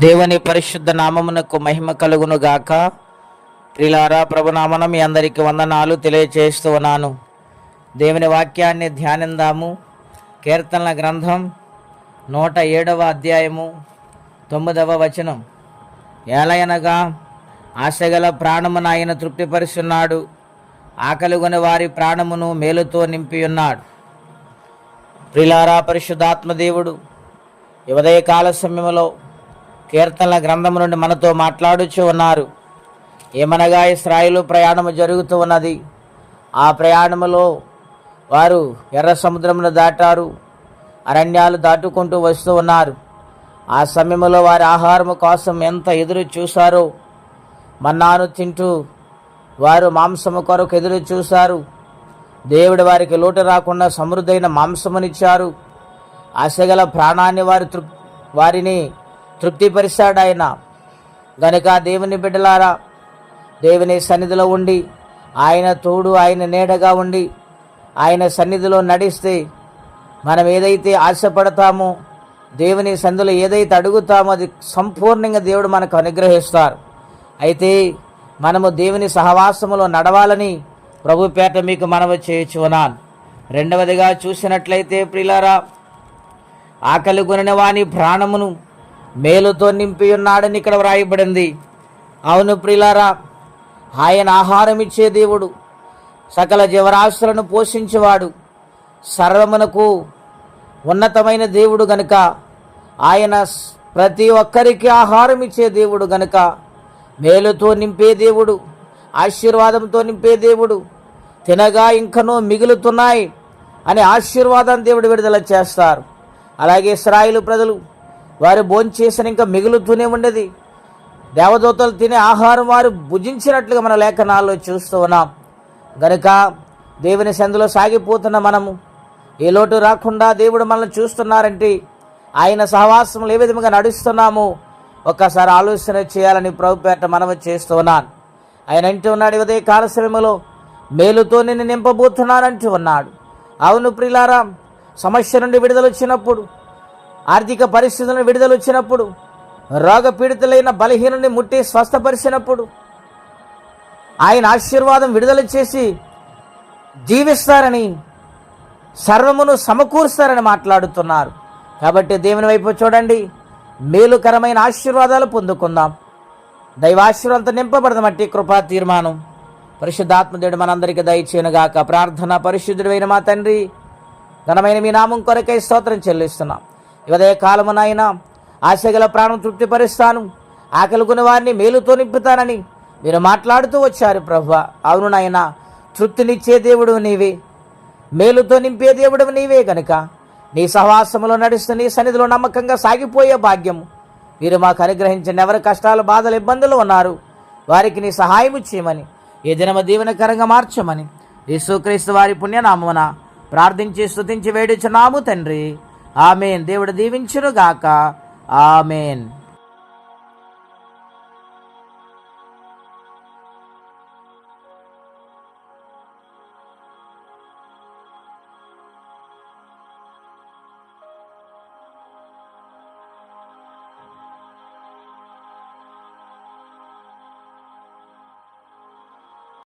దేవుని పరిశుద్ధ నామమునకు మహిమ కలుగును గాక. ప్రియులారా, ప్రభునామన మీ అందరికీ వందనాలు తెలియచేస్తూ ఉన్నాను. దేవుని వాక్యాన్ని ధ్యానిందాము. కీర్తనల గ్రంథం 107వ అధ్యాయము 9వ వచనం. ఏలయనగా ఆశగల ప్రాణమును ఆయన తృప్తిపరుచున్నాడు, ఆకలిగొని వారి ప్రాణమును మేలుతో నింపి ఉన్నాడు. ప్రియులారా, పరిశుద్ధాత్మ దేవుడు ఈ ఉదయకాల సమయంలో కీర్తనల గ్రంథం నుండి మనతో మాట్లాడుచూ ఉన్నారు. ఏమనగా ఇశ్రాయేలు ప్రయాణము జరుగుతూ ఉన్నది. ఆ ప్రయాణములో వారు ఎర్ర సముద్రమును దాటారు, అరణ్యాలు దాటుకుంటూ వస్తూ ఉన్నారు. ఆ సమయంలో వారి ఆహారము కోసం ఎంత ఎదురు చూశారో, మన్నాను తింటూ వారు మాంసము కొరకు ఎదురు చూశారు. దేవుడు వారికి లోటు రాకుండా సమృద్ధైన మాంసమునిచ్చారు. ఆశగల ప్రాణాన్ని వారిని తృప్తిపరిచాడు ఆయన. గనుక దేవుని బిడ్డలారా, దేవుని సన్నిధిలో ఉండి ఆయన తోడు, ఆయన నీడగా ఉండి ఆయన సన్నిధిలో నడిస్తే మనం ఏదైతే ఆశపడతామో, దేవుని సన్నిధిలో ఏదైతే అడుగుతామో అది సంపూర్ణంగా దేవుడు మనకు అనుగ్రహిస్తారు. అయితే మనము దేవుని సహవాసములో నడవాలని ప్రభు పేట మీకు మనవి చేయుచున్నాను. రెండవదిగా చూసినట్లయితే ప్రియులారా, ఆకలి కొనిన వాని ప్రాణమును మేలుతో నింపి ఉన్నాడని ఇక్కడ వ్రాయబడింది. అవును ప్రియులారా, ఆయన ఆహారం ఇచ్చే దేవుడు, సకల జీవరాశులను పోషించేవాడు, సర్వమునకు ఉన్నతమైన దేవుడు గనుక ఆయన ప్రతి ఒక్కరికి ఆహారం ఇచ్చే దేవుడు గనుక మేలుతో నింపే దేవుడు, ఆశీర్వాదంతో నింపే దేవుడు. తినగా ఇంకనూ మిగులుతున్నాయి అనే ఆశీర్వాదాన్ని దేవుడు విడుదల చేస్తారు. అలాగే ఇశ్రాయేలు ప్రజలు వారు భోంచేసిన ఇంకా మిగులుతూనే ఉండేది. దేవదూతలు తినే ఆహారం వారు భుజించినట్లుగా మన లేఖనాల్లో చూస్తూ ఉన్నాం. గనుక దేవుని సందులో సాగిపోతున్న మనము ఏ లోటు రాకుండా దేవుడు మనల్ని చూస్తున్నారంటే ఆయన సహవాసంలో ఏ విధంగా నడుస్తున్నామో ఒక్కసారి ఆలోచన చేయాలని ప్రభుపేట మనవి చేస్తూ ఉన్నాను. ఆయన అంటూ ఉన్నాడు, ఉదయ కాల సమయంలో మేలుతో నిన్ను నింపబోతున్నానంటూ ఉన్నాడు. అవును ప్రియులారా, సమస్య నుండి విడుదల వచ్చినప్పుడు, ఆర్థిక పరిస్థితులను విడుదల వచ్చినప్పుడు, రోగపీడితులైన బలహీనుని ముట్టి స్వస్థపరిచినప్పుడు ఆయన ఆశీర్వాదం విడుదల చేసి జీవిస్తారని, సర్వమును సమకూరుస్తారని మాట్లాడుతున్నారు. కాబట్టి దేవుని వైపు చూడండి, మేలుకరమైన ఆశీర్వాదాలు పొందుకుందాం. దైవాశీర్వాదంతో నింపబడదమట్టి కృపా తీర్మానం పరిశుద్ధాత్మదేవుడు మనందరికీ దయచేయనుగాక. ప్రార్థన. పరిశుద్ధుడైన మా తండ్రి, ఘనమైన మీ నామం కొరకై స్తోత్రం చెల్లిస్తున్నాం. ఉదయ కాలమున ఆయన ఆశగల ప్రాణం తృప్తిపరుస్తాను, ఆకలిగొని వారిని మేలుతో నింపుతానని మీరు మాట్లాడుతూ వచ్చారు ప్రభువా. అవును నాయన, తృప్తినిచ్చే దేవుడు నీవే, మేలుతో నింపే దేవుడు నీవే కనుక నీ సహవాసములో నడుస్తూ నీ సన్నిధిలో నమ్మకంగా సాగిపోయే భాగ్యము మీరు మాకు అనుగ్రహించండి. ఎవరి కష్టాలు, బాధలు, ఇబ్బందులు ఉన్నారు వారికి నీ సహాయం చేయమని, ఏ దినమ దీవెనకరంగా మార్చమని యేసుక్రీస్తు వారి పుణ్యనామమున ప్రార్థించి స్తుతించి వేడుచున్నాము తండ్రి. ఆమెన్. దేవుడు దీవించును గాక. ఆమెన్.